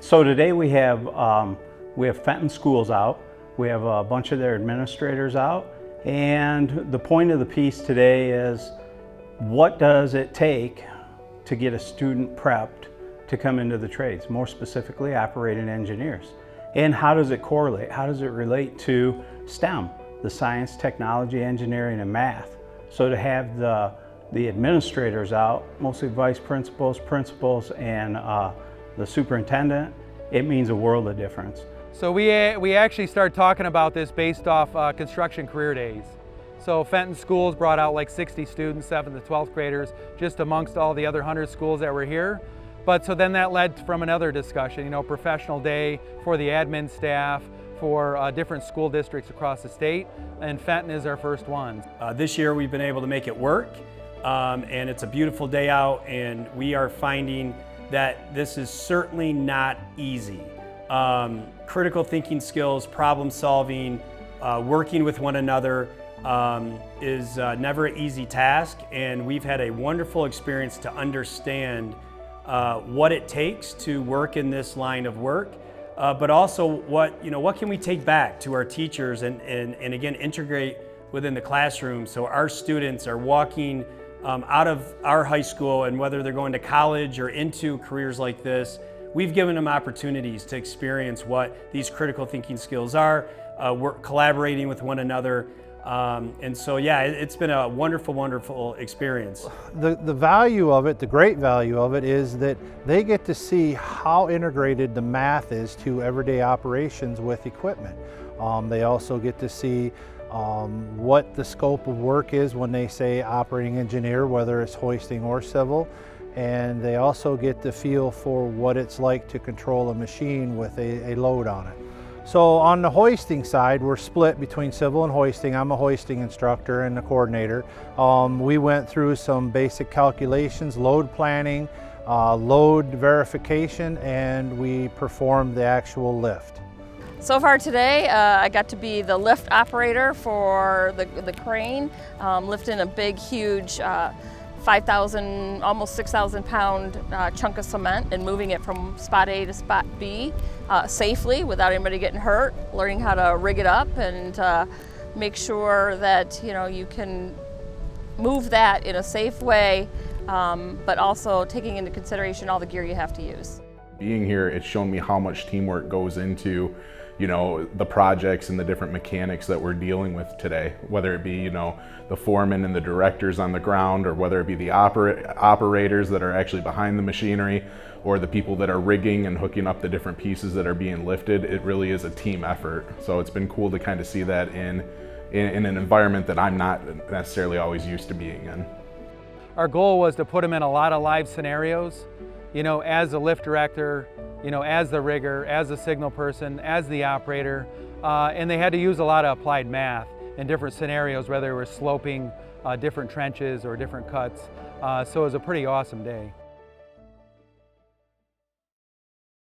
So today we have Fenton schools out. We have a bunch of their administrators out, and the point of the piece today is, what does it take to get a student prepped to come into the trades, more specifically operating engineers? And how does it correlate? How does it relate to STEM, the science, technology, engineering, and math? So to have the administrators out, mostly vice principals, and the superintendent, it means a world of difference. So we actually started talking about this based off construction career days. So Fenton Schools brought out like 60 students, 7th to 12th graders, just amongst all the other 100 schools that were here. But so then that led from another discussion, professional day for the admin staff, for different school districts across the state, and Fenton is our first one. This year we've been able to make it work, and it's a beautiful day out, and we are finding that this is certainly not easy. Critical thinking skills, problem solving, working with one another is never an easy task, and we've had a wonderful experience to understand what it takes to work in this line of work, but also what can we take back to our teachers and again integrate within the classroom so our students are walking out of our high school, and whether they're going to college or into careers like this, we've given them opportunities to experience what these critical thinking skills are, we're collaborating with one another. And so, yeah, it's been a wonderful, wonderful experience. The value of it, the great value of it, is that they get to see how integrated the math is to everyday operations with equipment. They also get to see what the scope of work is when they say operating engineer, whether it's hoisting or civil. And they also get the feel for what it's like to control a machine with a load on it. So on the hoisting side, we're split between civil and hoisting. I'm a hoisting instructor and a coordinator. We went through some basic calculations, load planning, load verification, and we performed the actual lift. So far today, I got to be the lift operator for the crane, lifting a big, huge 5,000, almost 6,000 pound chunk of cement and moving it from spot A to spot B safely without anybody getting hurt, learning how to rig it up and make sure that you can move that in a safe way, but also taking into consideration all the gear you have to use. Being here, it's shown me how much teamwork goes into the projects and the different mechanics that we're dealing with today, whether it be, the foremen and the directors on the ground, or whether it be the operators that are actually behind the machinery, or the people that are rigging and hooking up the different pieces that are being lifted. It really is a team effort. So it's been cool to kind of see that in an environment that I'm not necessarily always used to being in. Our goal was to put them in a lot of live scenarios, as a lift director, as the rigger, as a signal person, as the operator, and they had to use a lot of applied math in different scenarios, whether it was sloping different trenches or different cuts. So it was a pretty awesome day.